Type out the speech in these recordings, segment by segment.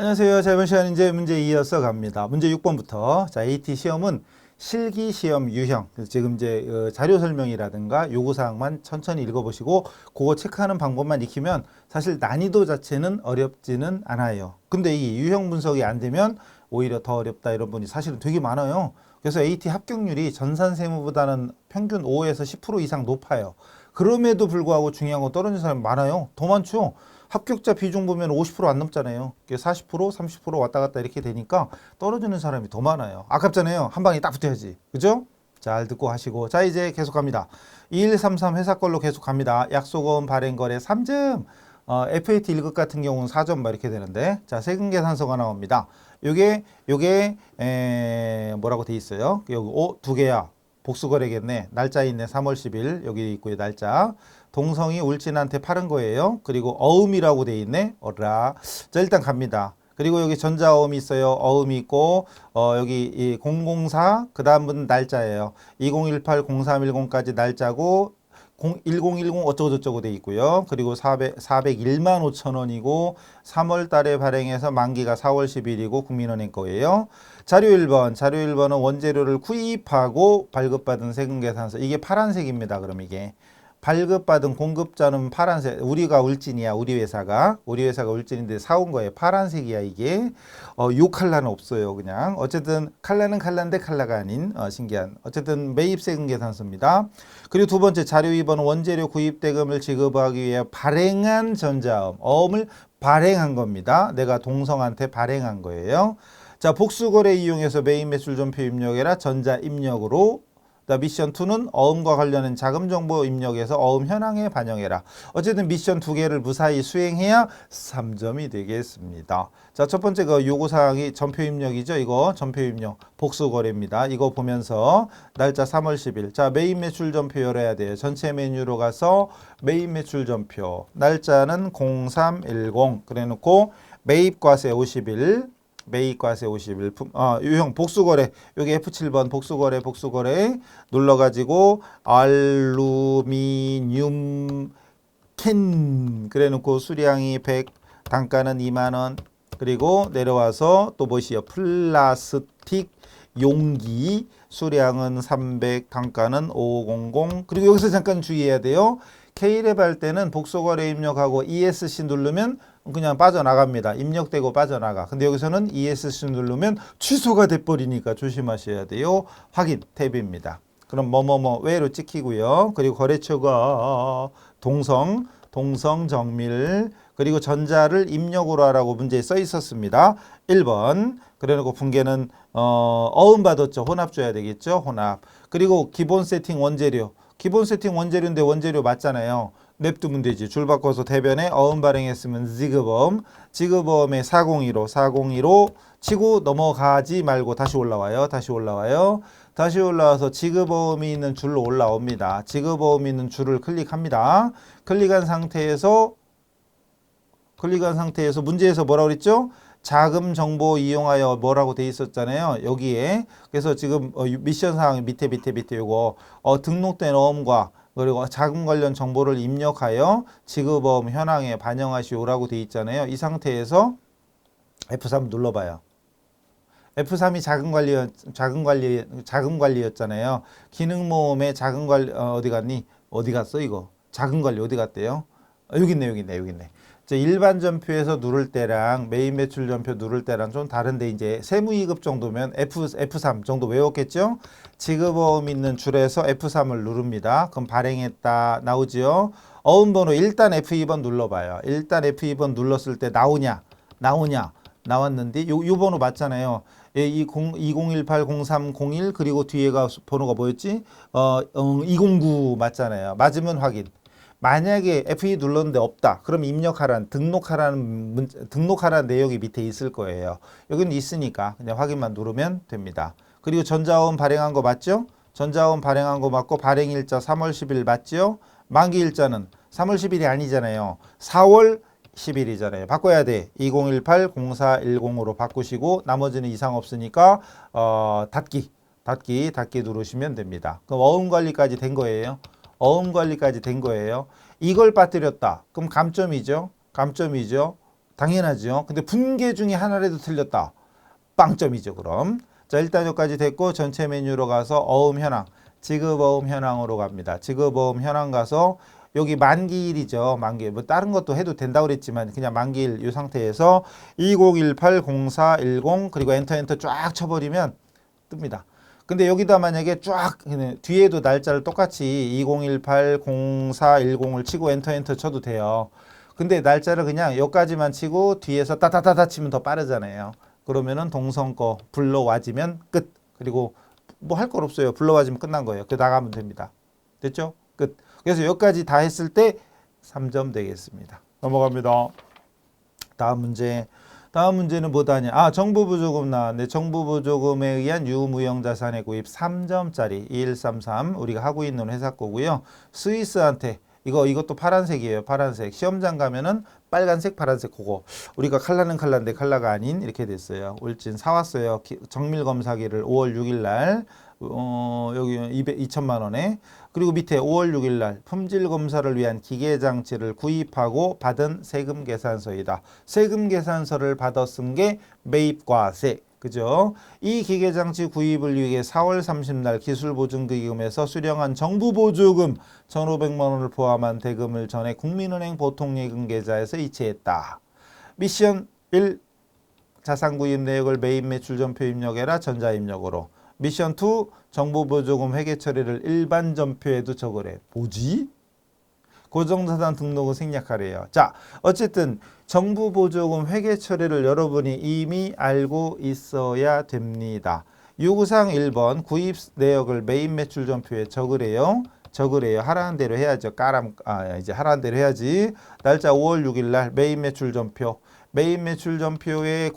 안녕하세요. 자, 이번 시간 이제 문제 이어서 갑니다. 문제 6번부터. 자, AT 시험은 실기 시험 유형. 그래서 지금 이제 자료 설명이라든가 요구사항만 천천히 읽어보시고 그거 체크하는 방법만 익히면 사실 난이도 자체는 어렵지는 않아요. 근데 이 유형 분석이 안 되면 오히려 더 어렵다 이런 분이 사실은 되게 많아요. 그래서 AT 합격률이 전산 세무보다는 평균 5에서 10% 이상 높아요. 그럼에도 불구하고 중요한 거 떨어진 사람이 많아요. 더 많죠. 합격자 비중 보면 50%안 넘잖아요. 40%, 30% 왔다 갔다 이렇게 되니까 떨어지는 사람이 더 많아요. 아깝잖아요. 한 방에 딱 붙어야지. 그죠? 잘 듣고 하시고. 자, 이제 계속 갑니다. 2133 회사 걸로 계속 갑니다. 약속원 발행거래 3점. FAT 1급 같은 경우는 4점 막 이렇게 되는데. 자, 세금계산서가 나옵니다. 요게 뭐라고 돼 있어요? 여기 두 개야. 복수거래겠네. 날짜 있네. 3월 10일. 여기 있고요. 날짜. 동성이 울진한테 팔은 거예요. 그리고 어음이라고 돼 있네. 어라. 자, 일단 갑니다. 그리고 여기 전자어음이 있어요. 어음이 있고 여기 이 004 그다음은 날짜예요. 2018 0310까지 날짜고 1010 어쩌고저쩌고 돼 있고요. 그리고 401만 5천 원이고 3월 달에 발행해서 만기가 4월 10일이고 국민은행 거예요. 자료 1번. 자료 1번은 원재료를 구입하고 발급받은 세금계산서. 이게 파란색입니다. 그럼 이게. 발급받은 공급자는 파란색. 우리가 울진이야. 우리 회사가 울진인데 사온 거예요. 파란색이야 이게. 요 컬러는 없어요. 그냥 어쨌든 컬러는 컬러인데 컬러가 아닌 신기한. 어쨌든 매입세금 계산서입니다. 그리고 두 번째 자료 2번은 원재료 구입 대금을 지급하기 위해 발행한 전자음. 어음을 발행한 겁니다. 내가 동성한테 발행한 거예요. 자, 복수거래 이용해서 매입 매출전표 입력해라. 전자 입력으로. 미션 2는 어음과 관련된 자금 정보 입력해서 어음 현황에 반영해라. 어쨌든 미션 두 개를 무사히 수행해야 3점이 되겠습니다. 자, 첫 번째 그 요구사항이 전표 입력이죠. 이거 전표 입력 복수거래입니다. 이거 보면서 날짜 3월 10일. 자, 매입 매출 전표 열어야 돼요. 전체 메뉴로 가서 매입 매출 전표. 날짜는 0310 그래 놓고 매입과세 50일. 매입과세 51, 유형 복수거래. 여기 F7번 복수거래 눌러가지고 알루미늄 캔 그래 놓고 수량이 100, 단가는 2만원. 그리고 내려와서 또 무엇이요? 플라스틱 용기 수량은 300, 단가는 500. 그리고 여기서 잠깐 주의해야 돼요. K랩 할 때는 복수거래 입력하고 ESC 누르면 그냥 빠져나갑니다. 입력되고 빠져나가. 근데 여기서는 ESC 누르면 취소가 돼버리니까 조심하셔야 돼요. 확인 탭입니다. 그럼 뭐뭐뭐 외로 찍히고요. 그리고 거래처가 동성정밀 그리고 전자를 입력으로 하라고 문제에 써 있었습니다. 1번 그래놓고 분계는 어음 받았죠. 혼합 줘야 되겠죠. 혼합. 그리고 기본 세팅 원재료. 기본 세팅 원재료인데 원재료 맞잖아요. 냅두면 되지. 줄 바꿔서 대변에 어음 발행했으면 지급어음에 402로 치고 넘어가지 말고 다시 올라와요. 다시 올라와서 지급어음이 있는 줄로 올라옵니다. 지급어음이 있는 줄을 클릭합니다. 클릭한 상태에서 문제에서 뭐라고 그랬죠? 자금 정보 이용하여 뭐라고 돼 있었잖아요. 여기에. 그래서 지금 미션 사항 밑에 요거 등록된 어음과 그리고 자금 관련 정보를 입력하여 지급어음 현황에 반영하시오라고 돼 있잖아요. 이 상태에서 F3 눌러봐요. F3이 자금 관리였잖아요. 기능 모음에 자금 관리 어디 갔니? 어디 갔어 이거? 자금 관리 어디 갔대요? 여기 있네. 일반 전표에서 누를 때랑 매입 매출 전표 누를 때랑 좀 다른데 이제 세무이급 정도면 F3 정도 외웠겠죠? 지급어음 있는 줄에서 F3을 누릅니다. 그럼 발행했다 나오지요? 어음 번호 일단 F2번 눌러봐요. 일단 F2번 눌렀을 때 나오냐? 나왔는데 요 번호 맞잖아요. 20180301 그리고 뒤에가 번호가 뭐였지? 209 맞잖아요. 맞으면 확인. 만약에 F2 눌렀는데 없다. 그럼 등록하라는 내용이 밑에 있을 거예요. 여기는 있으니까 그냥 확인만 누르면 됩니다. 그리고 전자어음 발행한 거 맞죠? 전자어음 발행한 거 맞고 발행일자 3월 10일 맞죠? 만기일자는 3월 10일이 아니잖아요. 4월 10일이잖아요. 바꿔야 돼. 2018-0410으로 바꾸시고 나머지는 이상 없으니까 닫기 누르시면 됩니다. 그럼 어음 관리까지 된 거예요. 이걸 빠뜨렸다. 그럼 감점이죠. 당연하죠. 근데 분계 중에 하나라도 틀렸다. 빵점이죠, 그럼. 자, 일단 여기까지 됐고 전체 메뉴로 가서 어음 현황, 지급 어음 현황으로 갑니다. 지급 어음 현황 가서 여기 만기일이죠. 만기일. 뭐 다른 것도 해도 된다고 그랬지만 그냥 만기일 이 상태에서 2018-0410 그리고 엔터 쫙 쳐버리면 뜹니다. 근데 여기다 만약에 쫙 뒤에도 날짜를 똑같이 2018-0410을 치고 엔터 쳐도 돼요. 근데 날짜를 그냥 여기까지만 치고 뒤에서 따다다다 치면 더 빠르잖아요. 그러면은 동성 거 불러와지면 끝. 그리고 뭐 할 건 없어요. 불러와지면 끝난 거예요. 그 나가면 됩니다. 됐죠? 끝. 그래서 여기까지 다 했을 때 3점 되겠습니다. 넘어갑니다. 다음 문제. 다음 문제는 뭐다냐? 아, 정부보조금 나왔네. 정부보조금에 의한 유무형자산의 구입 3점짜리 2133 우리가 하고 있는 회사 거고요. 스위스한테 이것도 파란색이에요. 파란색. 시험장 가면은 빨간색, 파란색 그거. 우리가 칼라는 칼라인데 칼라가 아닌 이렇게 됐어요. 울진 사왔어요. 정밀 검사기를 5월 6일 날 여기 2천만 원에 그리고 밑에 5월 6일 날 품질 검사를 위한 기계 장치를 구입하고 받은 세금 계산서이다. 세금 계산서를 받아 쓴 게 매입과세. 그죠? 이 기계 장치 구입을 위해 4월 30날 기술보증기금에서 수령한 정부보조금 1,500만 원을 포함한 대금을 전해 국민은행 보통예금 계좌에서 이체했다. 미션 1. 자산 구입 내역을 매입 매출 전표 입력해라. 전자입력으로. 미션 2. 정부보조금 회계 처리를 일반 전표에도 적으래. 뭐지? 고정자산 등록은 생략하래요. 자, 어쨌든 정부보조금 회계 처리를 여러분이 이미 알고 있어야 됩니다. 요구사항 1번 구입 내역을 매입 매출 전표에 적으래요. 하라는 대로 해야죠. 이제 하라는 대로 해야지. 날짜 5월 6일 날 매입 매출 전표. 매입 매출 전표에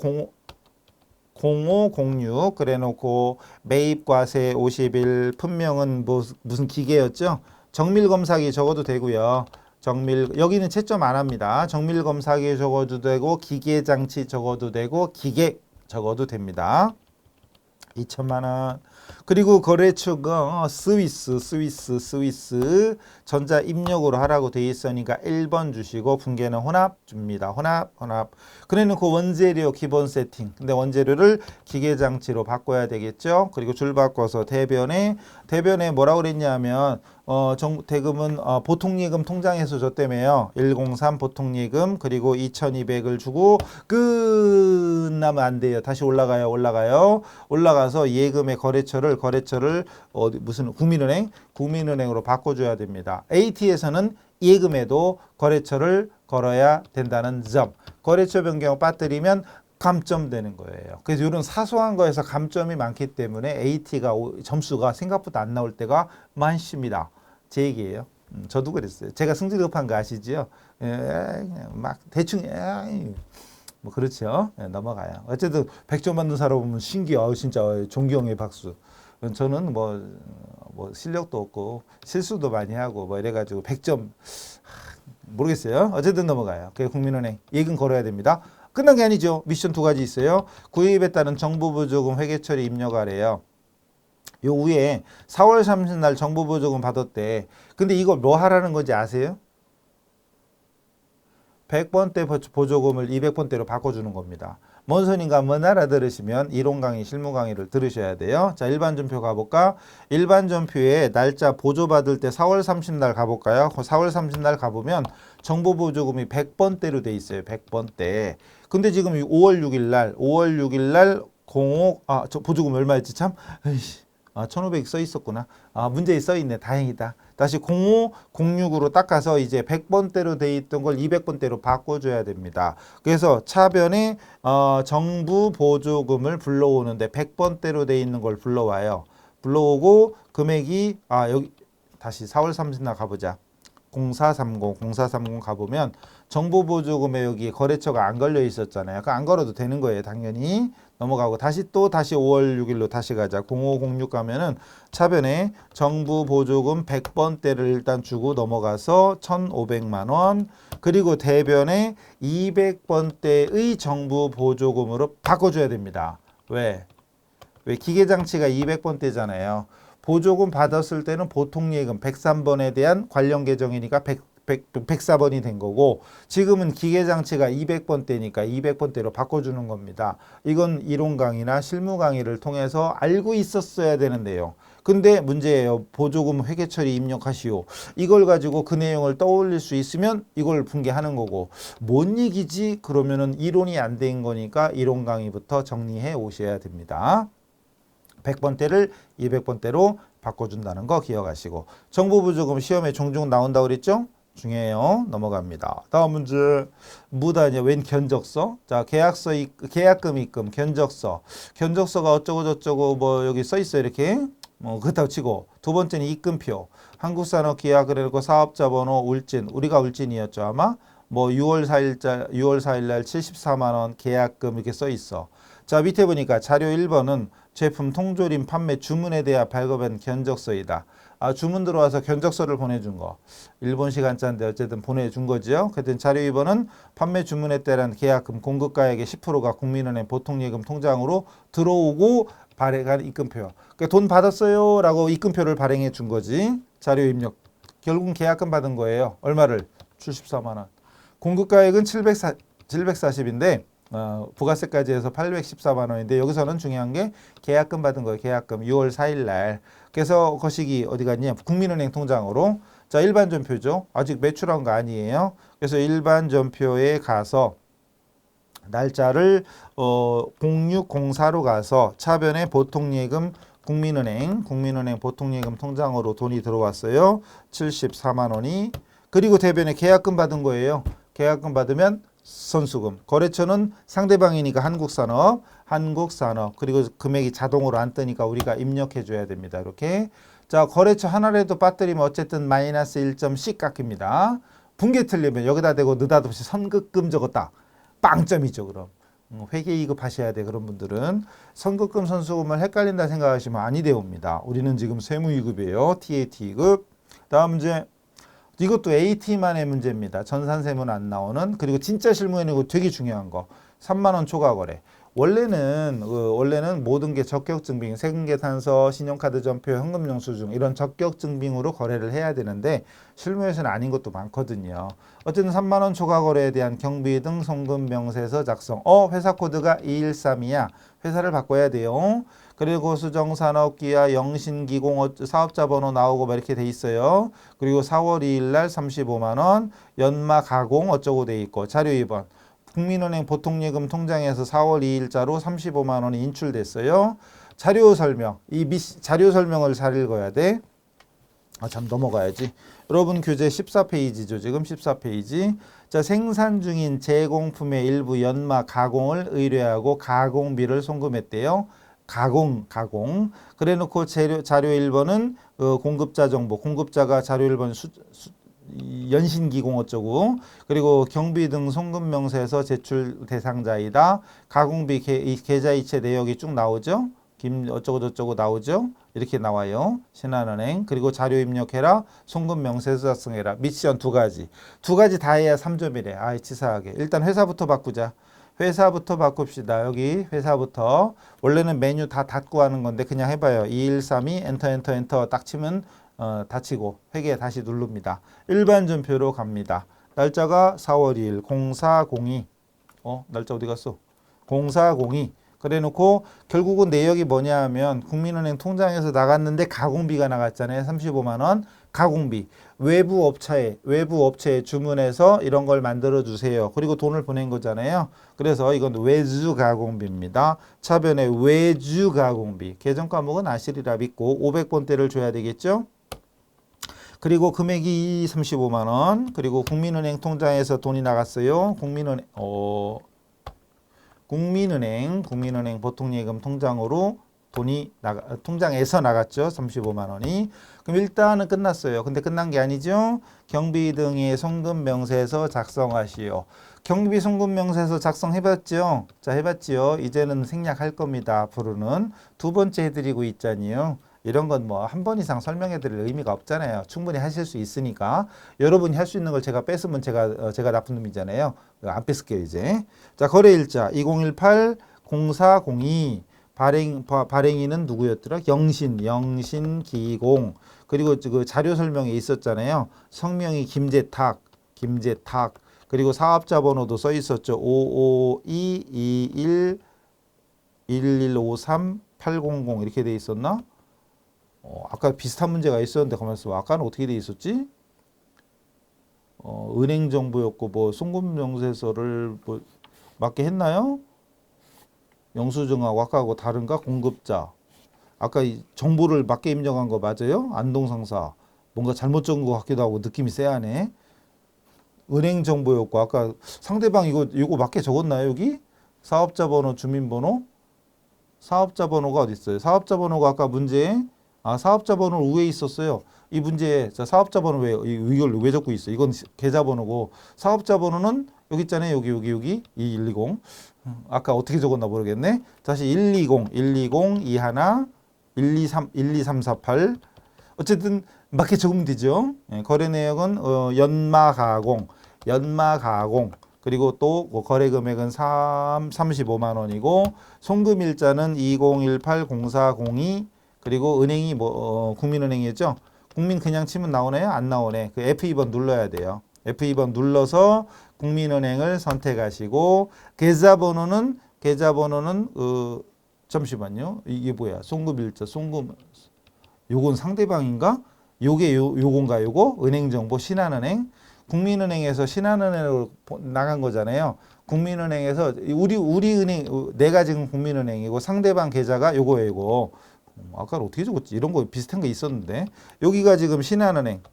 0506 그래놓고 매입과세 50일 품명은 무슨 기계였죠? 정밀검사기 적어도 되고요. 여기는 채점 안 합니다. 정밀검사기 적어도 되고 기계장치 적어도 되고 기계 적어도 됩니다. 2천만 원. 그리고 거래처가 스위스 전자 입력으로 하라고 돼 있으니까 1번 주시고 분계는 혼합 줍니다. 혼합. 그래놓고 원재료 기본 세팅. 근데 원재료를 기계장치로 바꿔야 되겠죠. 그리고 줄 바꿔서 대변에 뭐라고 그랬냐면 대금은 보통예금 통장에서 줬다며요. 103 보통예금 그리고 2,200을 주고 끝나면 안 돼요. 다시 올라가서 예금의 거래처를 무슨 국민은행으로 바꿔줘야 됩니다. AT에서는 예금에도 거래처를 걸어야 된다는 점. 거래처 변경 빠뜨리면 감점되는 거예요. 그래서 이런 사소한 거에서 감점이 많기 때문에 AT가 점수가 생각보다 안 나올 때가 많습니다. 제 얘기예요. 저도 그랬어요. 제가 성질 급한 거 아시죠? 막 대충 뭐 그렇죠. 넘어가요. 어쨌든 100점 받는 사람 보면 신기해. 진짜 존경의 박수. 저는 뭐 실력도 없고 실수도 많이 하고 뭐 이래가지고 100점 모르겠어요. 어쨌든 넘어가요. 그게 국민은행 예금 걸어야 됩니다. 끝난 게 아니죠. 미션 2가지 있어요. 구입에 따른 정부보조금 회계처리 입력하래요. 요 위에 4월 30날 정부보조금 받았대. 근데 이거 뭐 하라는 건지 아세요? 100번대 보조금을 200번대로 바꿔주는 겁니다. 뭔 소린가 뭐 알아들으시면 이론 강의, 실무 강의를 들으셔야 돼요. 자, 일반 전표 가볼까? 일반 전표에 날짜 보조받을 때 4월 30날 가볼까요? 4월 30날 가보면 정부보조금이 100번대로 돼 있어요. 100번대. 근데 지금 5월 6일 날 05, 저 보조금 얼마였지 참? 1,500 써 있었구나. 문제에 써 있네. 다행이다. 다시 05, 06으로 닦아서 이제 100번대로 돼 있던 걸 200번대로 바꿔줘야 됩니다. 그래서 차변에 정부 보조금을 불러오는데 100번대로 돼 있는 걸 불러와요. 불러오고 금액이 여기 다시 4월 30날 가보자. 0430 가보면 정부보조금에 여기 거래처가 안 걸려 있었잖아요. 안 걸어도 되는 거예요. 당연히. 넘어가고 다시 5월 6일로 다시 가자. 0506 가면은 차변에 정부보조금 100번대를 일단 주고 넘어가서 1,500만 원. 그리고 대변에 200번대의 정부보조금으로 바꿔줘야 됩니다. 왜 기계장치가 200번대잖아요. 보조금 받았을 때는 보통예금 103번에 대한 관련 계정이니까 104번이 된 거고 지금은 기계장치가 200번대니까 200번대로 바꿔주는 겁니다. 이건 이론 강의나 실무 강의를 통해서 알고 있었어야 되는 내용. 근데 문제예요. 보조금 회계처리 입력하시오. 이걸 가지고 그 내용을 떠올릴 수 있으면 이걸 분개하는 거고 뭔 얘기지? 그러면은 이론이 안 된 거니까 이론 강의부터 정리해 오셔야 됩니다. 100번대를 200번대로 바꿔준다는 거 기억하시고 정보보조금 시험에 종종 나온다고 그랬죠? 중요해요. 넘어갑니다. 다음 문제 무단이냐 웬 견적서? 자 계약서 계약금 입금 견적서 견적서가 어쩌고 저쩌고 뭐 여기 써 있어요. 이렇게 그렇다고 치고 두 번째는 입금표 한국산업기약 그래놓고 사업자 번호 울진 우리가 울진이었죠 아마 뭐 6월 4일 날 74만 원 계약금 이렇게 써 있어. 자 밑에 보니까 자료 1번은 제품 통조림 판매 주문에 대해 발급한 견적서이다. 주문 들어와서 견적서를 보내준 거. 일본 시간짜인데 어쨌든 보내준 거죠. 그랬더니 자료 2번은 판매 주문에 따른 계약금 공급가액의 10%가 국민은행 보통예금 통장으로 들어오고 발행한 입금표. 그러니까 돈 받았어요 라고 입금표를 발행해 준 거지. 자료 입력. 결국은 계약금 받은 거예요. 얼마를? 74만 원. 공급가액은 740인데 부가세까지 해서 814만 원인데 여기서는 중요한 게 계약금 받은 거예요. 계약금 6월 4일 날. 그래서 거시기 어디 갔냐? 국민은행 통장으로. 자, 일반 전표죠. 아직 매출한 거 아니에요. 그래서 일반 전표에 가서 날짜를 0604로 가서 차변에 보통예금 국민은행 보통예금 통장으로 돈이 들어왔어요. 74만 원이. 그리고 대변에 계약금 받은 거예요. 계약금 받으면 선수금. 거래처는 상대방이니까 한국산업 그리고 금액이 자동으로 안 뜨니까 우리가 입력해 줘야 됩니다. 이렇게. 자, 거래처 하나라도 빠뜨리면 어쨌든 마이너스 1.10 깎입니다. 분계 틀리면 여기다 대고 느닷없이 선급금 적었다. 빵점이죠. 그럼 회계이급 하셔야 돼. 그런 분들은 선급금 선수금을 헷갈린다 생각하시면 아니 되옵니다. 우리는 지금 세무이급이에요. TAT급. 다음 문제. 이것도 AT만의 문제입니다. 전산세무는 안 나오는. 그리고 진짜 실무에는 이거 되게 중요한 거. 3만 원 초과 거래. 원래는 모든 게 적격증빙, 세금계산서, 신용카드 전표, 현금영수증 이런 적격증빙으로 거래를 해야 되는데 실무에서는 아닌 것도 많거든요. 어쨌든 3만 원 초과 거래에 대한 경비 등 송금 명세서 작성. 회사 코드가 213이야. 회사를 바꿔야 돼요. 그리고 수정산업기아 영신기공 사업자 번호 나오고 막 이렇게 돼 있어요. 그리고 4월 2일 날 35만 원, 연마 가공 어쩌고 돼 있고 자료 2번. 국민은행 보통예금 통장에서 4월 2일자로 35만 원이 인출됐어요. 자료 설명. 자료 설명을 잘 읽어야 돼. 참 넘어가야지. 여러분 교재 14페이지죠. 지금 14페이지. 자, 생산 중인 제공품의 일부 연마 가공을 의뢰하고 가공비를 송금했대요. 가공. 그래 놓고 자료 1번은 공급자 정보. 공급자가 자료 1번 연신기공 어쩌고 그리고 경비 등 송금 명세서 제출 대상자이다. 가공비 계좌이체 내역이 쭉 나오죠. 어쩌고 저쩌고 나오죠. 이렇게 나와요. 신한은행. 그리고 자료 입력해라. 송금 명세서 작성해라. 미션 두 가지 다 해야 3점이래. 치사하게. 일단 회사부터 바꾸자. 회사부터 바꿉시다. 여기 회사부터. 원래는 메뉴 다 닫고 하는 건데 그냥 해봐요. 2132 엔터 딱 치면 닫히고 회계 다시 누릅니다. 일반 전표로 갑니다. 날짜가 4월 2일 0402. 날짜 어디 갔어? 0402. 그래 놓고 결국은 내역이 뭐냐 하면 국민은행 통장에서 나갔는데 가공비가 나갔잖아요. 35만 원. 가공비. 외부 업체에 주문해서 이런 걸 만들어 주세요. 그리고 돈을 보낸 거잖아요. 그래서 이건 외주 가공비입니다. 차변에 외주 가공비. 계정 과목은 아시리라 믿고 500번대를 줘야 되겠죠? 그리고 금액이 35만 원. 그리고 국민은행 통장에서 돈이 나갔어요. 국민은행 보통예금 통장으로 돈이 통장에서 나갔죠. 35만 원이. 그럼 일단은 끝났어요. 근데 끝난 게 아니죠. 경비 등의 송금 명세서 작성하시오. 경비 송금 명세서 작성해봤죠. 자, 해봤지요. 이제는 생략할 겁니다. 앞으로는 두 번째 해드리고 있잖아요. 이런 건 뭐 한 번 이상 설명해 드릴 의미가 없잖아요. 충분히 하실 수 있으니까. 여러분이 할 수 있는 걸 제가 뺏으면 제가 나쁜 놈이잖아요. 안 뺏을게요, 이제. 자, 거래일자 2018-0402. 발행인은 누구였더라? 영신기공. 그리고 그 자료 설명에 있었잖아요. 성명이 김재탁. 그리고 사업자 번호도 써 있었죠. 55221 1153 800 이렇게 돼 있었나? 아까 비슷한 문제가 있었는데 가만히 있어. 아까는 어떻게 돼 있었지? 은행 정보였고 뭐 송금 명세서를 뭐 맞게 했나요? 영수증하고 아까하고 다른가? 공급자. 아까 이 정보를 맞게 입력한 거 맞아요? 안동상사. 뭔가 잘못 적은 것 같기도 하고 느낌이 쎄하네. 은행 정보였고 아까 상대방 이거 맞게 적었나요 여기? 사업자 번호, 주민번호? 사업자 번호가 어디 있어요? 사업자 번호가 아까 문제에 사업자 번호 위에 있었어요. 이 문제에 자, 사업자 번호 이걸 왜 적고 있어? 이건 계좌 번호고 사업자 번호는 여기 있잖아요. 여기 2120. 아까 어떻게 적었나 모르겠네. 다시 120 21 12348 어쨌든 맞게 적으면 되죠. 예, 거래 내역은 연마가공 그리고 또 거래 금액은 35만 원이고 송금일자는 20180402 그리고 은행이 국민은행이었죠. 국민 그냥 치면 나오나요? 안 나오네. 그 F2번 눌러야 돼요. F2번 눌러서 국민은행을 선택하시고 계좌번호는 잠시만요. 이게 뭐야? 송금일자 요건 상대방인가? 요건가 요거? 은행정보 신한은행 국민은행에서 신한은행으로 나간 거잖아요. 국민은행에서 우리 은행 내가 지금 국민은행이고 상대방 계좌가 요거예요. 이거. 아까는 어떻게 적었지? 이런 거 비슷한 거 있었는데 여기가 지금 신한은행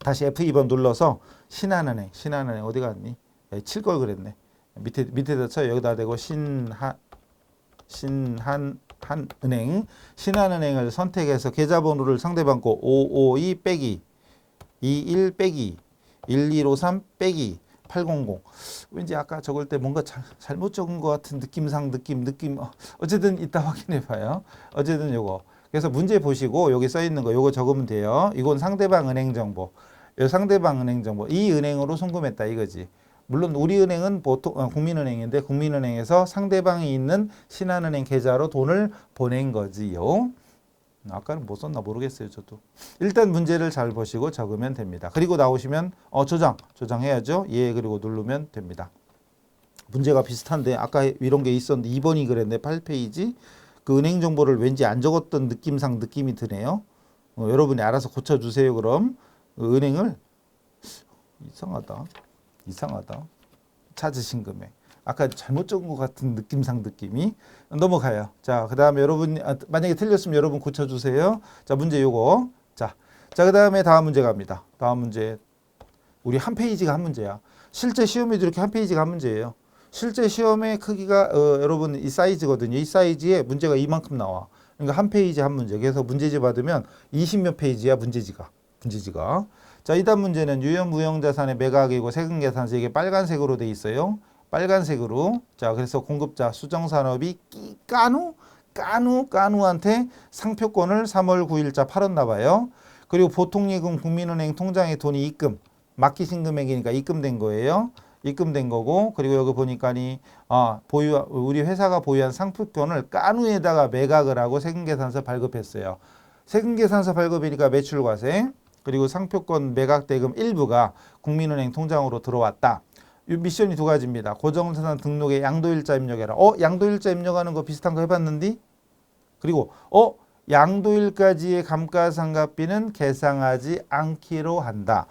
다시 F2번 눌러서 신한은행 어디 갔니? 칠 걸 그랬네. 밑에다 쳐 여기다 대고 신한은행을 선택해서 계좌번호를 상대방 거 552 빼기 21 빼기 1153 빼기 800 왠지 아까 적을 때 뭔가 잘못 적은 것 같은 느낌 어쨌든 이따 확인해 봐요. 어쨌든 요거 그래서 문제 보시고 여기 써 있는 거 요거 적으면 돼요. 이건 상대방 은행 정보 이 은행으로 송금했다 이거지. 물론 우리은행은 보통 국민은행인데 국민은행에서 상대방이 있는 신한은행 계좌로 돈을 보낸 거지요. 아까는 못 썼나 모르겠어요. 저도. 일단 문제를 잘 보시고 적으면 됩니다. 그리고 나오시면 조장해야죠. 예 그리고 누르면 됩니다. 문제가 비슷한데 아까 이런 게 있었는데 2번이 그랬네. 8페이지. 그 은행 정보를 왠지 안 적었던 느낌이 드네요. 여러분이 알아서 고쳐주세요. 그럼 은행을 이상하다. 찾으신 금액. 아까 잘못 적은 것 같은 느낌이 넘어가요. 자, 그 다음에 여러분 만약에 틀렸으면 여러분 고쳐주세요. 자, 문제 요거. 자, 그 다음에 다음 문제 갑니다. 다음 문제 우리 한 페이지가 한 문제야. 실제 시험에도 이렇게 한 페이지가 한 문제예요. 실제 시험의 크기가 여러분 이 사이즈거든요. 이 사이즈에 문제가 이만큼 나와. 그러니까 한 페이지 한 문제. 그래서 문제지 받으면 20몇 페이지야 문제지가. 자, 이단 문제는 유형 무형자산의 매각이고 세금계산서 이게 빨간색으로 돼 있어요. 빨간색으로. 자, 그래서 공급자 수정산업이 까누한테 상표권을 3월 9일자 팔았나 봐요. 그리고 보통예금 국민은행 통장에 돈이 맡기신 금액이니까 입금된 거예요. 입금된 거고 그리고 여기 보니까니 우리 회사가 보유한 상표권을 까누에다가 매각을 하고 세금계산서 발급했어요. 세금계산서 발급이니까 매출과세 그리고 상표권 매각 대금 일부가 국민은행 통장으로 들어왔다. 이 미션이 두 가지입니다. 고정자산 등록에 양도일자 입력해라. 양도일자 입력하는 거 비슷한 거 해봤는데? 그리고 양도일까지의 감가상각비는 계상하지 않기로 한다.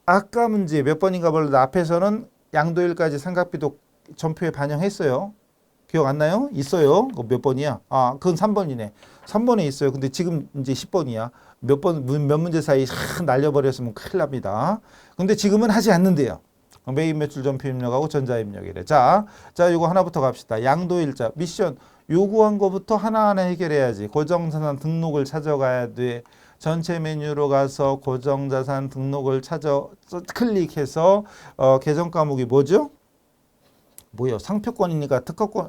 아까 문제 몇 번인가 몰라도 앞에서는 양도일까지 상각비도 전표에 반영했어요. 기억 안 나요? 있어요. 몇 번이야? 그건 3번이네. 3번에 있어요. 근데 지금 이제 10번이야. 몇 문제 사이 날려버렸으면 큰일 납니다. 근데 지금은 하지 않는데요. 매입 매출 전표 입력하고 전자 입력이래. 자, 이거 하나부터 갑시다. 양도일자 미션 요구한 거부터 하나하나 해결해야지. 고정자산 등록을 찾아가야 돼. 전체 메뉴로 가서 고정자산 등록을 클릭해서 계정 과목이 뭐죠? 뭐예요? 상표권이니까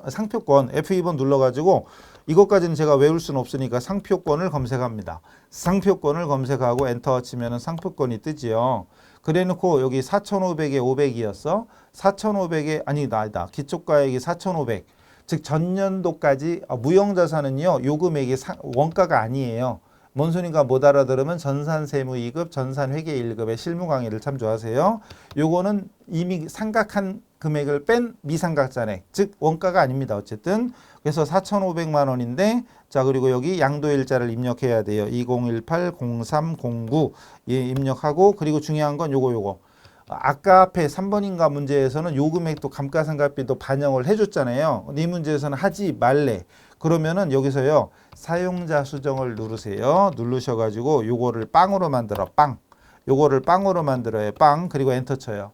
상표권 F2번 눌러가지고 이것까지는 제가 외울 수는 없으니까 상표권을 검색합니다. 상표권을 검색하고 엔터 치면은 상표권이 뜨지요. 그래놓고 여기 4,500에 500이었어. 4,500에 아니다. 기초가액이 4,500. 즉 전년도까지 무형자산은요. 요 금액이 원가가 아니에요. 뭔 소린가 못 알아들으면 전산세무 2급, 전산회계 1급의 실무 강의를 참조하세요. 요거는 이미 상각한 금액을 뺀 미상각잔액, 즉 원가가 아닙니다. 어쨌든 그래서 4,500만 원인데 자 그리고 여기 양도일자를 입력해야 돼요. 2018-03-09 예, 입력하고 그리고 중요한 건 요거 아까 앞에 3번인가 문제에서는 요 금액도 감가상각비도 반영을 해줬잖아요. 이 문제에서는 하지 말래. 그러면은 여기서요 사용자 수정을 누르세요. 누르셔가지고 요거를 빵으로 만들어 빵. 요거를 빵으로 만들어요. 빵. 그리고 엔터 쳐요.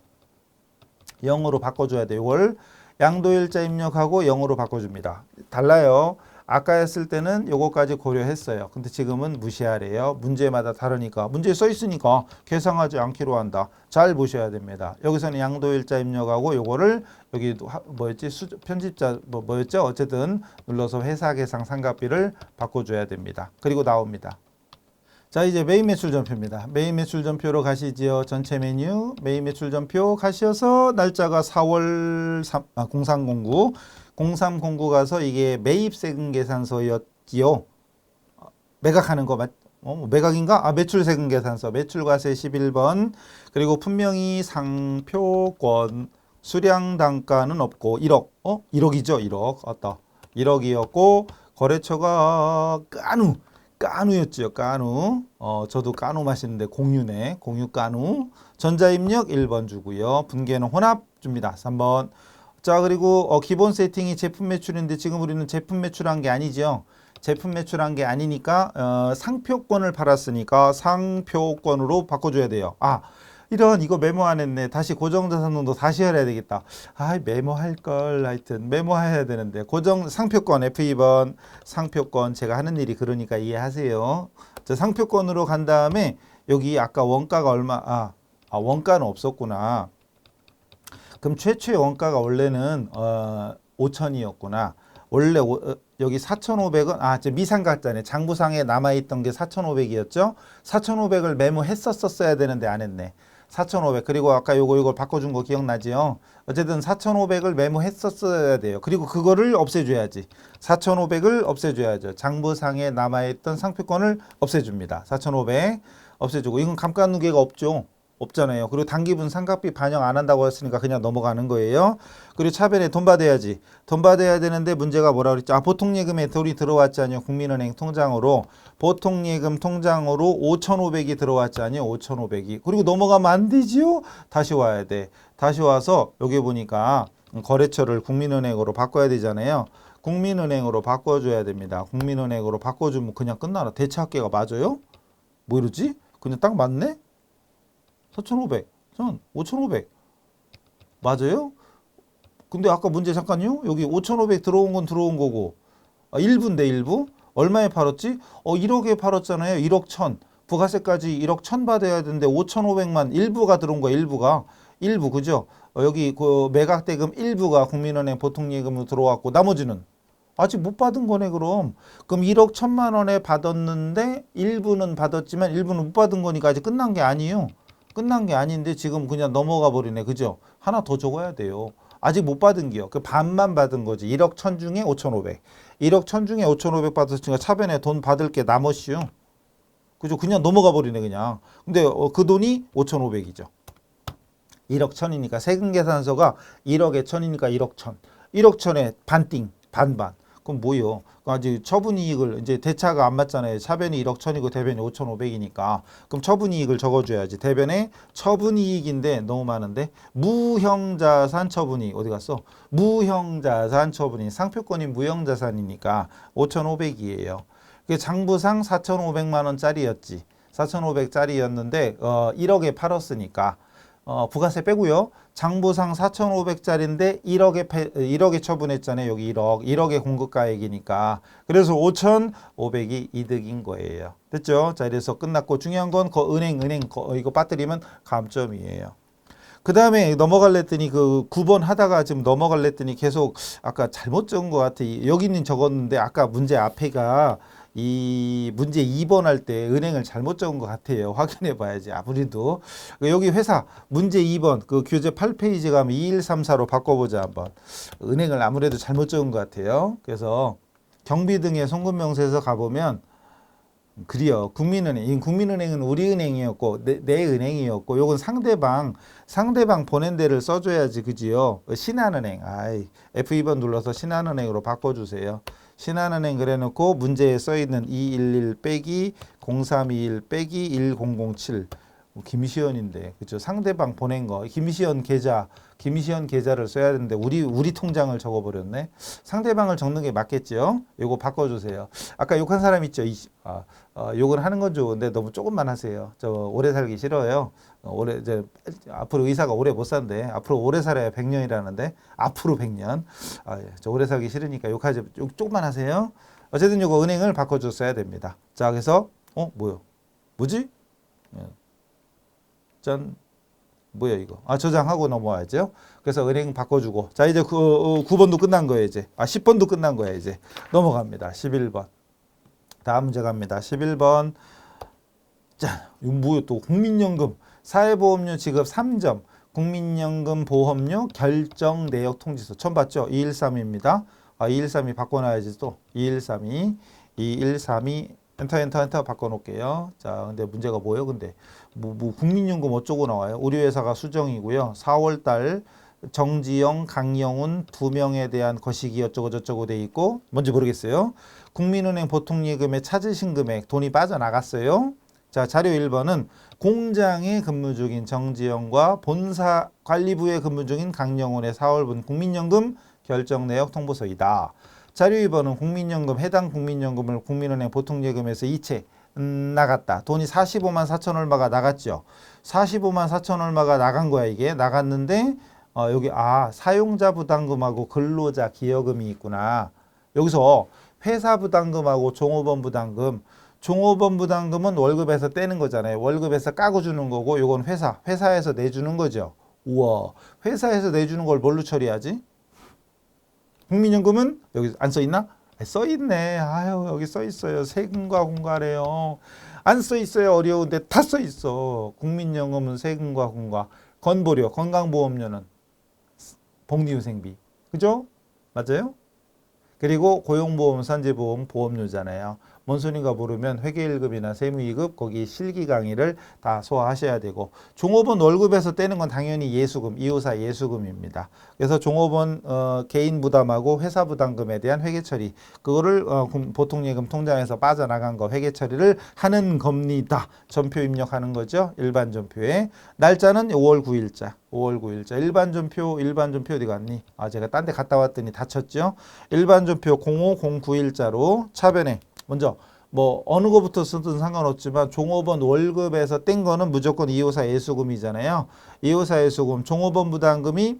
0으로 바꿔줘야 돼요. 이걸 양도일자 입력하고 0으로 바꿔줍니다. 달라요. 아까 했을 때는 요거까지 고려했어요. 근데 지금은 무시하래요. 문제마다 다르니까. 문제에 써 있으니까 계산하지 않기로 한다. 잘 보셔야 됩니다. 여기서는 양도일자 입력하고 요거를 여기 뭐였지? 편집자 뭐였죠? 어쨌든 눌러서 회사 계상 상각비를 바꿔줘야 됩니다. 그리고 나옵니다. 자 이제 메인 매출 전표입니다. 메인 매출 전표로 가시지요. 전체 메뉴 메인 매출 전표 가셔서 날짜가 4월 0309 0309 가서 이게 매입 세금 계산서였지요. 매각하는 거 매각인가? 매출 세금 계산서 매출과세 11번 그리고 분명히 상표권 수량 단가는 없고 1억 1억이죠. 1억 맞다. 1억이었고 거래처가 까누였지요. 까누. 저도 까누 마시는데 공유네. 공유 까누. 전자입력 1번 주고요. 분계는 혼합 줍니다. 3번. 자 그리고 기본 세팅이 제품 매출인데 지금 우리는 제품 매출한 게 아니죠. 제품 매출한 게 아니니까 상표권을 팔았으니까 상표권으로 바꿔줘야 돼요. 이런 이거 메모 안 했네. 다시 고정자산운도 다시 해야 되겠다. 메모할 걸 하여튼 메모해야 되는데 상표권 F2번 상표권 제가 하는 일이 그러니까 이해하세요. 자, 상표권으로 간 다음에 여기 아까 원가가 얼마 원가는 없었구나. 그럼 최초의 원가가 원래는 5천이었구나. 원래 여기 4,500원 미상각자네. 장부상에 남아있던 게 4,500이었죠. 4,500을 메모했었어야 되는데 안 했네. 4,500 그리고 아까 요걸 바꿔준 거 기억나지요? 어쨌든 4,500을 메모했었어야 돼요. 그리고 그거를 없애줘야지. 4,500을 없애줘야죠. 장부상에 남아있던 상표권을 없애줍니다. 4,500 없애주고 이건 감가누계가 없잖아요. 그리고 단기분 상각비 반영 안 한다고 했으니까 그냥 넘어가는 거예요. 그리고 차변에 돈 받아야지. 돈 받아야 되는데 문제가 뭐라 그랬죠? 보통예금에 돈이 들어왔지 않요? 국민은행 통장으로. 보통예금 통장으로 5,500이 들어왔지 않요? 5,500이. 그리고 넘어가면 안 되지요? 다시 와야 돼. 다시 와서 여기 보니까 거래처를 국민은행으로 바꿔야 되잖아요. 국민은행으로 바꿔줘야 됩니다. 국민은행으로 바꿔주면 그냥 끝나나? 대체합계가 맞아요? 뭐 이러지? 그냥 딱 맞네? 4,500, 전 5,500 맞아요? 근데 아까 문제 잠깐요. 여기 5,500 들어온 건 들어온 거고 일부인데 일부 얼마에 팔았지? 1억에 팔았잖아요. 1억 1천 부가세까지 1억 1천 받아야 되는데 5,500만 일부가 들어온 거야. 일부 그죠? 여기 그 매각대금 일부가 국민은행 보통예금으로 들어왔고 나머지는 아직 못 받은 거네. 그럼 1억 1천만 원에 받았는데 일부는 받았지만 일부는 못 받은 거니까 아직 끝난 게 아니에요. 끝난 게 아닌데 지금 그냥 넘어가 버리네. 그죠? 하나 더 적어야 돼요. 아직 못 받은 게요. 그 반만 받은 거지. 1억 1천 중에 5,500. 1억 1천 중에 5,500 받았으니까 차변에 돈 받을 게 남았슈. 그죠? 그냥 넘어가 버리네 그냥. 근데 그 돈이 5,500이죠. 1억 1천이니까 세금 계산서가 1억에 1천이니까 1억 1천. 1억 1천에 반띵, 반반. 그럼 뭐요? 아직 처분이익을 이제 대차가 안 맞잖아요. 차변이 1억 1천이고 대변이 5,500이니까 그럼 처분이익을 적어줘야지. 대변에 처분이익인데 너무 많은데 무형자산 처분이익 어디 갔어? 무형자산 처분이익 상표권이 무형자산이니까 5,500이에요. 장부상 4,500만 원짜리였지. 4,500짜리였는데 1억에 팔았으니까 부가세 빼고요. 장부상 4,500짜리인데 1억에 처분했잖아요. 여기 1억의 공급가액이니까. 그래서 5,500이 이득인 거예요. 됐죠? 자, 이래서 끝났고 중요한 건 은행 이거 빠뜨리면 감점이에요. 그 다음에 넘어갈랬더니 그 9번 하다가 지금 넘어갈랬더니 계속 아까 잘못 적은 것 같아. 여기는 적었는데 아까 문제 앞에가 이 문제 2번 할 때 은행을 잘못 적은 것 같아요. 확인해 봐야지. 아무래도 여기 회사 문제 2번 그 교재 8페이지 가면 2134로 바꿔보자 한번. 은행을 아무래도 잘못 적은 것 같아요. 그래서 경비 등의 송금 명세서 가보면 그래요. 국민은행. 이 국민은행은 우리 은행이었고 내 은행이었고 요건 상대방 보낸 데를 써줘야지 그지요. 신한은행. 아이 F2번 눌러서 신한은행으로 바꿔주세요. 신한은행 그래놓고 문제에 써있는 211 빼기 0321 빼기 1007 김시현인데 그죠? 상대방 보낸 거 김시현 계좌를 써야 되는데 우리 통장을 적어버렸네. 상대방을 적는 게 맞겠죠? 요거 바꿔주세요. 아까 욕한 사람 있죠? 욕을 하는 건 좋은데 너무 조금만 하세요. 저 오래 살기 싫어요. 오래 이제 앞으로 의사가 오래 못 산대. 앞으로 오래 살아야 100년이라는데 앞으로 100년. 저 오래 살기 싫으니까 욕하지 조금만 하세요. 어쨌든 요거 은행을 바꿔줬어야 됩니다. 자 그래서 뭐지? 짠. 뭐야 이거? 저장하고 넘어와야죠. 그래서 은행 바꿔주고. 자 이제 9번도 끝난 거예요 이제. 10번도 끝난 거야 이제. 넘어갑니다. 11번. 다음 문제 갑니다. 11번. 자, 이거 뭐야 또 국민연금 사회보험료 지급 3점. 국민연금 보험료 결정 내역 통지서. 처음 봤죠? 2132입니다. 2132 바꿔놔야지 또. 2132 엔터 바꿔놓을게요. 자, 근데 문제가 뭐예요? 근데 뭐 국민연금 어쩌고 나와요? 우리 회사가 수정이고요. 4월달 정지영, 강영훈 두 명에 대한 거시기 어쩌고 저쩌고 돼 있고 뭔지 모르겠어요. 국민은행 보통예금에 찾으신 금액 돈이 빠져나갔어요. 자, 자료 1번은 공장에 근무 중인 정지영과 본사 관리부에 근무 중인 강영훈의 4월분 국민연금 결정 내역 통보서이다. 자료 2번은 국민연금 해당 국민연금을 국민은행 보통예금에서 이체 나갔다. 돈이 45만 4천 얼마가 나갔죠. 45만 4천 얼마가 나간 거야 이게. 나갔는데 여기 사용자 부담금하고 근로자 기여금이 있구나. 여기서 회사 부담금하고 종업원 부담금은 월급에서 떼는 거잖아요. 월급에서 까고 주는 거고 요건 회사에서 내주는 거죠. 우와, 회사에서 내주는 걸 뭘로 처리하지? 국민연금은 여기 안 써있나? 써있네. 여기 써있어요. 세금과 공과래요. 안 써있어요. 어려운데 다 써있어. 국민연금은 세금과 공과. 건보료, 건강보험료는 복리후생비. 그죠? 맞아요? 그리고 고용보험, 산재보험, 보험료잖아요. 뭔 소리인가 모르면 회계일급이나 세무이급 거기 실기 강의를 다 소화하셔야 되고 종업원 월급에서 떼는 건 당연히 예수금, 254 예수금입니다. 그래서 종업원 개인 부담하고 회사 부담금에 대한 회계 처리 그거를 보통예금 통장에서 빠져나간 거 회계 처리를 하는 겁니다. 전표 입력하는 거죠. 일반 전표에 날짜는 5월 9일자. 5월 9일자 일반 전표 어디 갔니? 제가 딴 데 갔다 왔더니 다쳤죠. 일반 전표 0509일자로 차변에 먼저 어느 거부터 쓰든 상관없지만 종업원 월급에서 뗀 거는 무조건 254 예수금이잖아요. 254 예수금 종업원 부담금이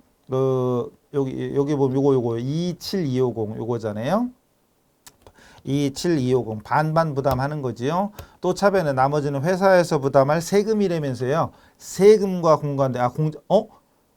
여기 보면 요거 27250 요거잖아요. 27250 반반 부담하는 거지요. 또 차변에 나머지는 회사에서 부담할 세금이라면서요. 세금과 공과인데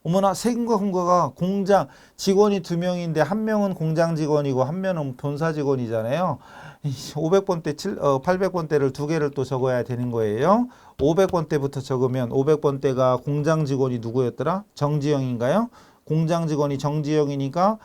어머나 세금과 공과가 공장 직원이 2명인데 한 명은 공장 직원이고 한 명은 본사 직원이잖아요. 500번대 800번대를 두 개를 또 적어야 되는 거예요. 500번대부터 적으면 500번대가 공장 직원이 누구였더라? 정지영인가요? 공장 직원이 정지영이니까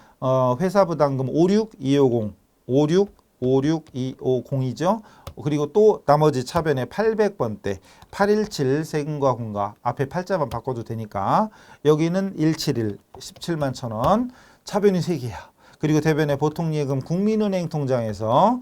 회사 부담금 56250 56250이죠. 그리고 또 나머지 차변에 800번대 817 세금과 공과 앞에 팔자만 바꿔도 되니까 여기는 171 17만 1,000원 차변이 3개야. 그리고 대변에 보통예금 국민은행 통장에서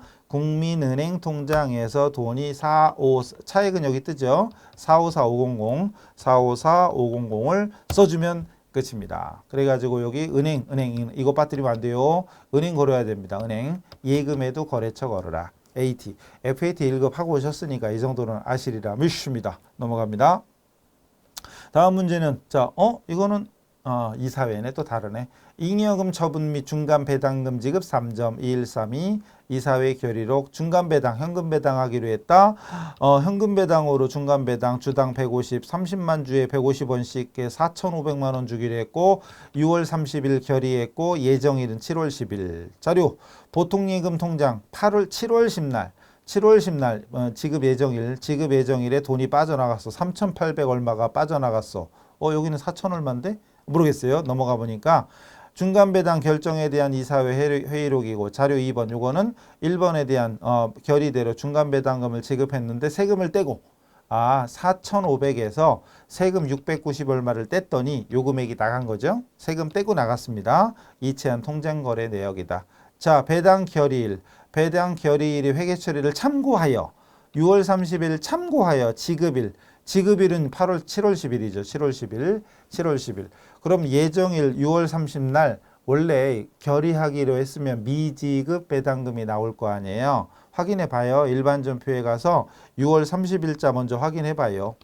돈이 45 차액은 여기 뜨죠. 454500 454500을 써주면 끝입니다. 그래가지고 여기 은행 이거 빠뜨리면 안 돼요. 은행 걸어야 됩니다. 은행 예금에도 거래처 걸어라. AT, FAT 1급 하고 오셨으니까 이 정도는 아시리라 믿습니다. 넘어갑니다. 다음 문제는 이거는 이사회네 또 다르네. 잉여금 처분 및 중간 배당금 지급 3점 2132 이사회 결의록 중간 배당 현금 배당하기로 했다. 현금 배당으로 중간 배당 주당 150 30만 주에 150원씩 4,500만 원 주기로 했고 6월 30일 결의했고 예정일은 7월 10일. 자료 보통예금 통장 7월 10날 지급 예정일에 돈이 빠져나갔어. 3,800 얼마가 빠져나갔어. 여기는 4,000 얼마인데? 모르겠어요. 넘어가 보니까 중간 배당 결정에 대한 이사회 회의록이고 자료 2번 요거는 1번에 대한 결의대로 중간 배당금을 지급했는데 세금을 떼고 4,500에서 세금 690 얼마를 뗐더니 요 금액이 나간 거죠. 세금 떼고 나갔습니다. 이체한 통장거래 내역이다. 자, 배당 결의일. 배당 결의일이 회계 처리를 참고하여 6월 30일 참고하여 지급일. 지급일은 7월 10일이죠. 7월 10일. 그럼 예정일 6월 30날 원래 결의하기로 했으면 미지급 배당금이 나올 거 아니에요. 확인해 봐요. 일반전표에 가서 6월 30일자 먼저 확인해 봐요.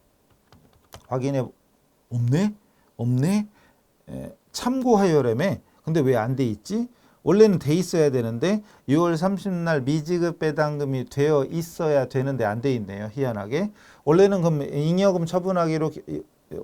없네? 참고하여라며. 근데 왜 안 돼 있지? 원래는 돼 있어야 되는데 6월 30날 미지급 배당금이 되어 있어야 되는데 안 돼 있네요. 희한하게. 원래는 그럼 잉여금 처분하기로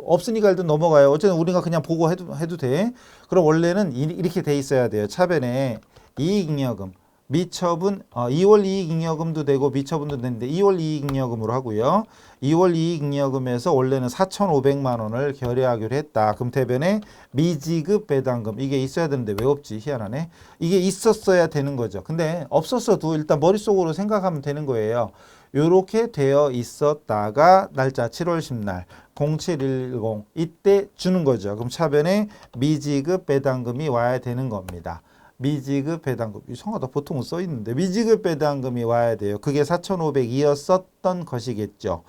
없으니까 일단 넘어가요. 어쨌든 우리가 그냥 보고 해도 돼. 그럼 원래는 이렇게 돼 있어야 돼요. 차변에 이익잉여금 미처분 2월 이익잉여금도 되고 미처분도 되는데 2월 이익잉여금으로 하고요. 2월 이익잉여금에서 원래는 4,500만 원을 결의하기로 했다. 그럼 대변에 미지급 배당금 이게 있어야 되는데 왜 없지? 희한하네. 이게 있었어야 되는 거죠. 근데 없었어도 일단 머릿속으로 생각하면 되는 거예요. 요렇게 되어 있었다가 날짜 7월 10날 0710 이때 주는 거죠. 그럼 차변에 미지급 배당금이 와야 되는 겁니다. 미지급 배당금 이상하다. 보통은 써 있는데 미지급 배당금이 와야 돼요. 그게 4,500이었었던 것이겠죠.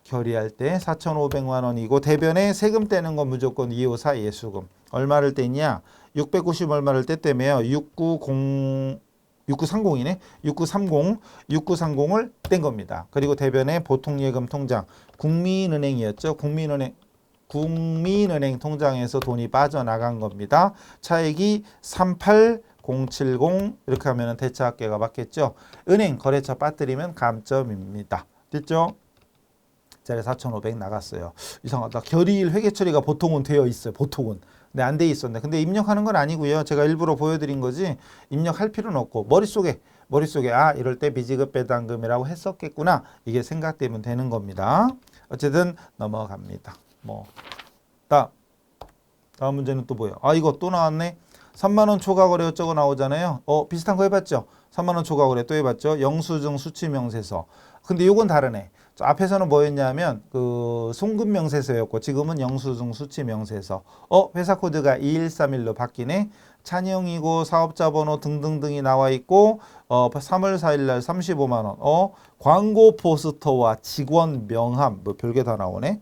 결의할 때 4,500만 원이고 대변에 세금 떼는 건 무조건 254 예수금. 얼마를 떼냐? 690 얼마를 떼때며 6930이네. 6930을 뗀 겁니다. 그리고 대변에 보통예금 통장 국민은행이었죠. 국민은행 통장에서 돈이 빠져나간 겁니다. 차액이 38070 이렇게 하면 대차합계가 맞겠죠. 은행 거래처 빠뜨리면 감점입니다. 됐죠? 자리 4,500 나갔어요. 이상하다. 결의일 회계 처리가 보통은 되어 있어요. 보통은. 근데 안 돼 있었네. 근데 입력하는 건 아니고요. 제가 일부러 보여드린 거지 입력할 필요는 없고 머릿속에 이럴 때 미지급 배당금이라고 했었겠구나. 이게 생각되면 되는 겁니다. 어쨌든 넘어갑니다. 다음 문제는 또 뭐예요? 이거 또 나왔네. 3만 원 초과 거래 어쩌고 나오잖아요. 비슷한 거 해봤죠? 3만 원 초과 거래 또 해봤죠? 영수증 수취 명세서. 근데 요건 다르네. 앞에서는 뭐였냐면 그 송금 명세서였고 지금은 영수증 수취 명세서. 회사 코드가 2131로 바뀌네. 찬영이고 사업자 번호 등등등이 나와 있고 3월 4일 날 35만 원. 광고 포스터와 직원 명함 뭐 별게 다 나오네.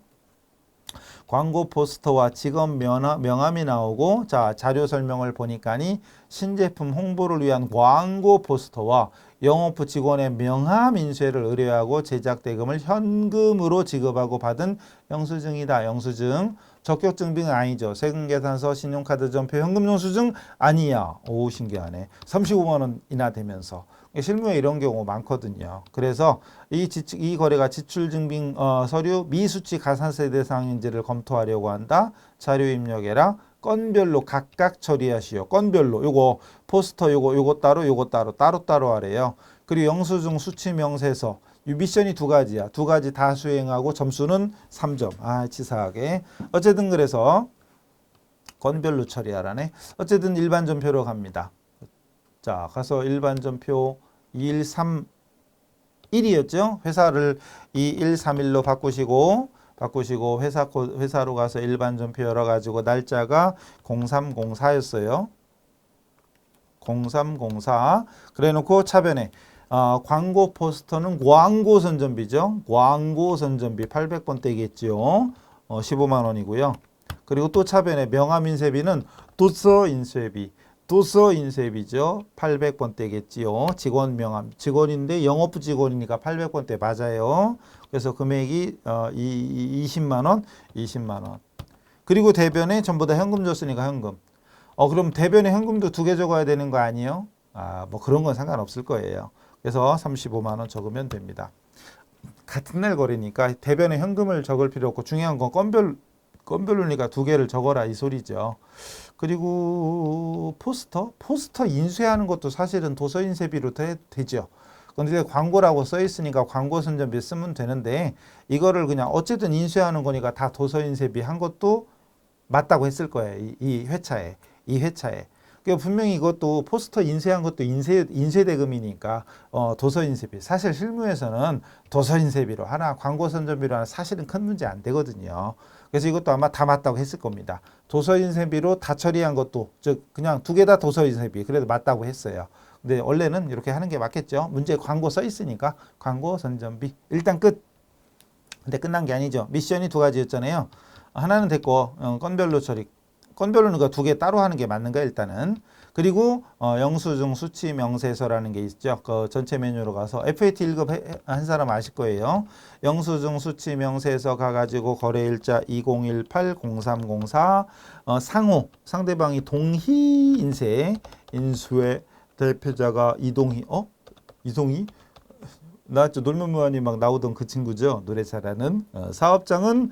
광고 포스터와 직원 명함이 나오고 자 자료 설명을 보니까니 신제품 홍보를 위한 광고 포스터와 영업부 직원의 명함 인쇄를 의뢰하고 제작 대금을 현금으로 지급하고 받은 영수증이다. 영수증. 적격증빙은 아니죠. 세금계산서, 신용카드 전표, 현금 영수증 아니야. 오 신기하네. 35만 원이나 되면서. 실무에 이런 경우 많거든요. 그래서 이 거래가 지출증빙 서류 미수치 가산세 대상인지를 검토하려고 한다. 자료 입력해라. 건별로 각각 처리하시오. 건별로 요거 포스터 요거 따로 하래요. 그리고 영수증 수취 명세서 미션이 두 가지야. 두 가지 다 수행하고 점수는 3점. 치사하게. 어쨌든 그래서 건별로 처리하라네. 어쨌든 일반 전표로 갑니다. 자, 가서 일반 전표 2131이었죠. 회사를 2131로 바꾸시고 회사로 가서 일반 전표 열어 가지고 날짜가 0304였어요. 0304. 그래 놓고 차변에 광고 포스터는 광고 선전비죠. 광고 선전비 800번 떼겠죠. 15만 원이고요. 그리고 또 차변에 명함 인쇄비는 도서 인쇄비죠. 800번 떼겠지요. 직원 명함. 직원인데 영업부 직원이니까 800번 떼 맞아요. 그래서 금액이 20만 원. 그리고 대변에 전부 다 현금 줬으니까 현금. 그럼 대변에 현금도 두 개 적어야 되는 거 아니에요? 뭐 그런 건 상관없을 거예요. 그래서 35만 원 적으면 됩니다. 같은 날 거래니까 대변에 현금을 적을 필요 없고 중요한 건 건별로니까 두 개를 적어라 이 소리죠. 그리고 포스터 인쇄하는 것도 사실은 도서 인쇄비로 되죠. 근데 광고라고 써 있으니까 광고 선전비 쓰면 되는데 이거를 그냥 어쨌든 인쇄하는 거니까 다 도서 인쇄비 한 것도 맞다고 했을 거예요. 이 회차에. 그러니까 분명히 이것도 포스터 인쇄한 것도 인쇄 대금이니까 도서 인쇄비. 사실 실무에서는 도서 인쇄비로 하나, 광고 선전비로 하나 사실은 큰 문제 안 되거든요. 그래서 이것도 아마 다 맞다고 했을 겁니다. 도서 인쇄비로 다 처리한 것도 즉 그냥 두 개 다 도서 인쇄비 그래도 맞다고 했어요. 근데 원래는 이렇게 하는 게 맞겠죠. 문제에 광고 써 있으니까 광고 선전비 일단 끝. 근데 끝난 게 아니죠. 미션이 두 가지였잖아요. 하나는 됐고 건별로 처리. 건별로는 그 두 개 따로 하는 게 맞는가 일단은. 그리고 영수증 수치 명세서라는 게 있죠. 그 전체 메뉴로 가서 FAT 1급 한 사람 아실 거예요. 영수증 수치 명세서 가가지고 거래일자 2018-0304 상호 상대방이 동희 인수의 대표자가 이동희 이동희 나왔죠. 놀면무한이 막 나오던 그 친구죠. 노래 잘하는 사업장은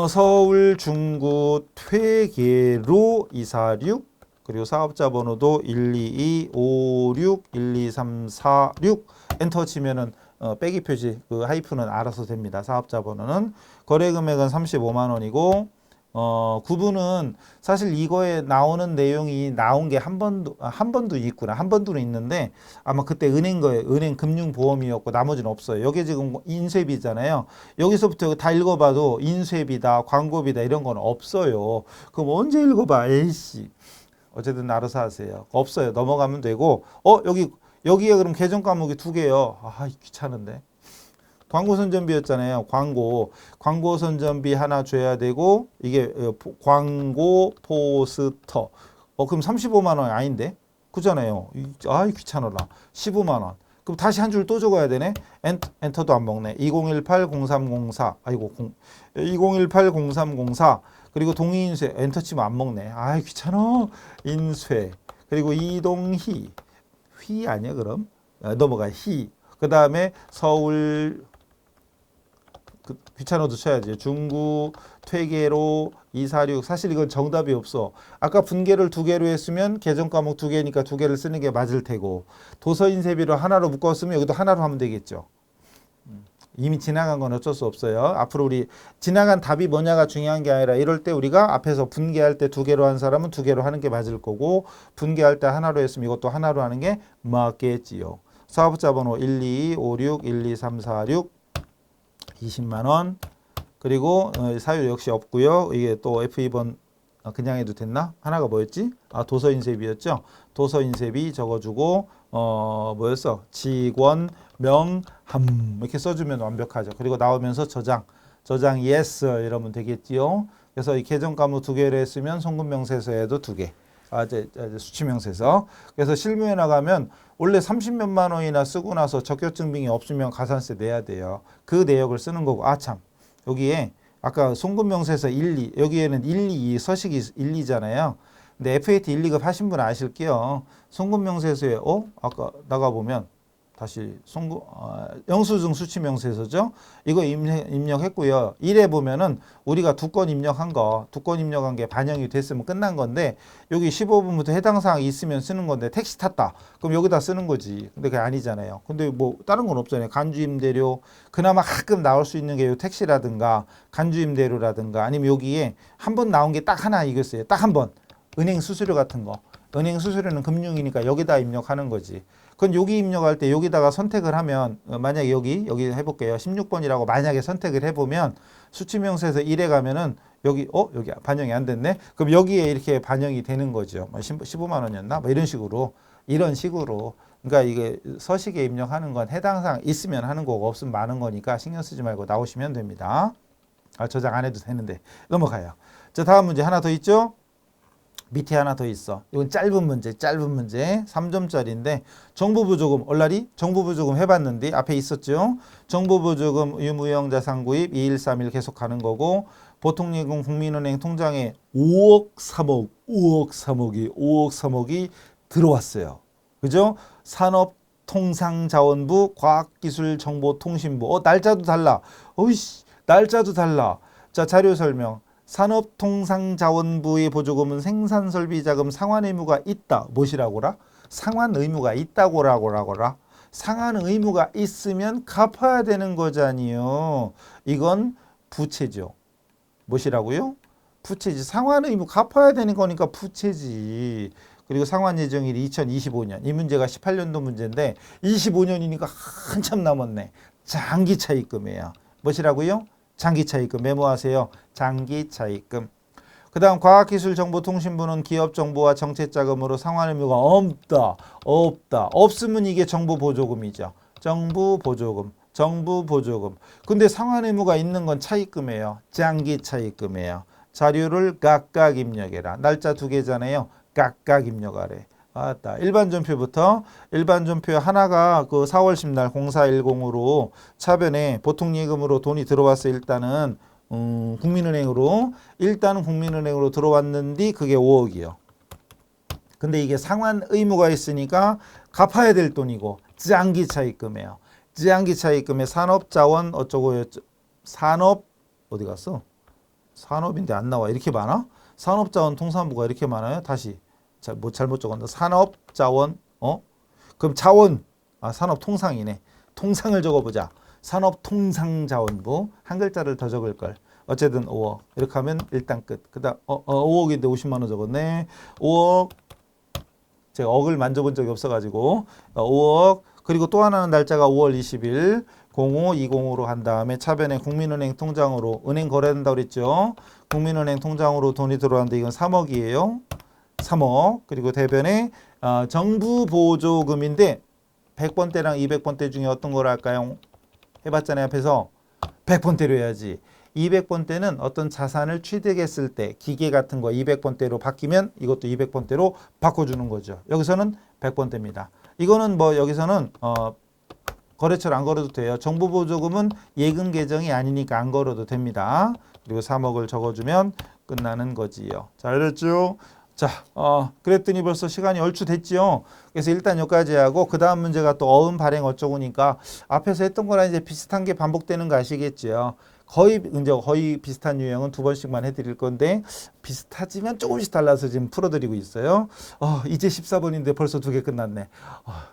서울 중구 퇴계로 246 그리고 사업자 번호도 122561236 엔터 치면은 빼기 표시 그 하이픈은 알아서 됩니다. 사업자 번호는 거래 금액은 35만 원이고 구분은 사실 이거에 나오는 내용이 나온 게 한 번도 있구나. 한 번도 있는데 아마 그때 은행 거예요. 은행 금융보험이었고 나머지는 없어요. 여기 지금 인쇄비잖아요. 여기서부터 다 읽어봐도 인쇄비다, 광고비다 이런 건 없어요. 그럼 언제 읽어봐? 에이씨. 어쨌든 알아서 하세요. 없어요. 넘어가면 되고 여기에 그럼 계정 과목이 두 개요. 아 귀찮은데. 광고 선전비였잖아요. 광고 선전비 하나 줘야 되고 이게 광고 포스터. 그럼 35만 원 아닌데? 그잖아요. 아 귀찮아라. 15만 원. 그럼 다시 한 줄 또 적어야 되네. 엔터도 안 먹네. 2018-0304. 아이고 2018-0304. 그리고 동의인쇄 엔터 치면 안 먹네. 아 귀찮아. 인쇄. 그리고 이동희. 휘 아니야 그럼? 넘어가 희. 그 다음에 서울 귀찮아도 쳐야지. 중구 퇴계로 246 사실 이건 정답이 없어. 아까 분계를 두 개로 했으면 계정 과목 두 개니까 두 개를 쓰는 게 맞을 테고 도서 인쇄비로 하나로 묶었으면 여기도 하나로 하면 되겠죠. 이미 지나간 건 어쩔 수 없어요. 앞으로 우리 지나간 답이 뭐냐가 중요한 게 아니라 이럴 때 우리가 앞에서 분계할 때 두 개로 한 사람은 두 개로 하는 게 맞을 거고 분계할 때 하나로 했으면 이것도 하나로 하는 게 맞겠지요. 사업자 번호 122561236 20만 원. 그리고 사유 역시 없고요. 이게 또 F2번 그냥 해도 됐나? 하나가 뭐였지? 도서 인쇄비였죠. 도서 인쇄비 적어주고 뭐였어? 직원 명함 이렇게 써주면 완벽하죠. 그리고 나오면서 저장 yes 이러면 되겠지요. 그래서 이 계정 과목 두 개를 했으면 송금 명세서에도 두 개. 이제 수치 명세서. 그래서 실무에 나가면 원래 30몇만 원이나 쓰고 나서 적격증빙이 없으면 가산세 내야 돼요. 그 내역을 쓰는 거고. 참 여기에 아까 송금 명세서 1, 2 여기에는 1, 2 서식이 1, 2잖아요. 근데 FAT 1, 2급 하신 분 아실게요. 송금 명세서에 아까 나가보면 다시 영수증 수치 명세서죠. 이거 입력했고요. 1에 보면은 우리가 두 건 입력한 게 반영이 됐으면 끝난 건데 여기 15분부터 해당 사항 있으면 쓰는 건데 택시 탔다. 그럼 여기다 쓰는 거지. 근데 그게 아니잖아요. 근데 뭐 다른 건 없잖아요. 간주임대료 그나마 가끔 나올 수 있는 게 요 택시라든가 간주임대료라든가 아니면 여기에 한 번 나온 게 딱 하나 이겼어요. 딱 한 번. 은행 수수료 같은 거. 은행 수수료는 금융이니까 여기다 입력하는 거지. 그건 여기 입력할 때 여기다가 선택을 하면 만약에 여기 해볼게요. 16번이라고 만약에 선택을 해보면 수치명세에서 1에 가면은 여기 반영이 안 됐네. 그럼 여기에 이렇게 반영이 되는 거죠. 15만 원이었나? 뭐 이런 식으로 그러니까 이게 서식에 입력하는 건 해당 사항 있으면 하는 거고 없으면 많은 거니까 신경 쓰지 말고 나오시면 됩니다. 저장 안 해도 되는데 넘어가요. 자 다음 문제 하나 더 있죠? 밑에 하나 더 있어. 이건 짧은 문제 3점짜리인데 정부부조금 얼라리 정부부조금 해봤는데 앞에 있었죠. 정부부조금 유무형자산구입 2131 계속 가는 거고 보통예금 국민은행 통장에 5억 3억이 들어왔어요. 그죠? 산업통상자원부 과학기술정보통신부 날짜도 달라. 날짜도 달라. 자 자료 설명. 산업통상자원부의 보조금은 생산설비자금 상환 의무가 있다. 무엇이라고라? 상환 의무가 있다고라고라. 상환 의무가 있으면 갚아야 되는 거잖아요. 이건 부채죠. 무엇이라고요? 부채지. 상환 의무 갚아야 되는 거니까 부채지. 그리고 상환 예정일이 2025년. 이 문제가 18년도 문제인데 25년이니까 한참 남았네. 장기 차입금이에요. 무엇이라고요? 장기 차입금. 메모하세요. 장기 차입금. 그 다음 과학기술정보통신부는 기업정보와 정책자금으로 상환 의무가 없다. 없다. 없으면 이게 정부보조금이죠. 정부보조금. 정부보조금. 근데 상환 의무가 있는 건 차입금이에요. 장기 차입금이에요. 자료를 각각 입력해라. 날짜 2개잖아요. 각각 입력하래. 아따. 일반 전표부터 일반 전표 하나가 그 4월 10날 0410으로 차변에 보통 예금으로 돈이 들어왔어. 일단은 국민은행으로 들어왔는데 그게 5억이요. 근데 이게 상환 의무가 있으니까 갚아야 될 돈이고 장기 차입금이에요. 장기 차입금에 산업자원 어쩌고 산업 어디 갔어? 산업인데 안 나와. 이렇게 많아? 산업자원 통상부가 이렇게 많아요? 다시 잘못 적었나? 산업자원 그럼 자원 산업통상이네. 통상을 적어보자. 산업통상자원부 한 글자를 더 적을 걸. 어쨌든 5억 이렇게 하면 일단 끝. 그다음 5억인데 50만 원 적었네. 5억 제가 억을 만져본 적이 없어가지고 5억 그리고 또 하나는 날짜가 5월 20일 0520으로 한 다음에 차변에 국민은행 통장으로 은행 거래된다고 그랬죠. 국민은행 통장으로 돈이 들어왔는데 이건 3억이에요. 3억 그리고 대변에 정부 보조금인데 100번대랑 200번대 중에 어떤 걸 할까요? 해봤잖아요. 앞에서 100번대로 해야지. 200번대는 어떤 자산을 취득했을 때 기계 같은 거 200번대로 바뀌면 이것도 200번대로 바꿔주는 거죠. 여기서는 100번대입니다. 이거는 뭐 여기서는 거래처를 안 걸어도 돼요. 정부보조금은 예금 계정이 아니니까 안 걸어도 됩니다. 그리고 3억을 적어주면 끝나는 거지요. 잘 됐죠? 자, 그랬더니 벌써 시간이 얼추 됐지요. 그래서 일단 여기까지 하고 그 다음 문제가 또 어음 발행 어쩌고니까 앞에서 했던 거랑 이제 비슷한 게 반복되는 거 아시겠지요. 거의 비슷한 유형은 2번씩만 해드릴 건데 비슷하지만 조금씩 달라서 지금 풀어드리고 있어요. 이제 14번인데 벌써 2개 끝났네.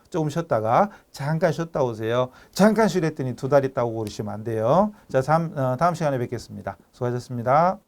조금 쉬었다가 잠깐 쉬었다 오세요. 잠깐 쉬랬더니 2달 있다고 그러시면 안 돼요. 자, 다음 시간에 뵙겠습니다. 수고하셨습니다.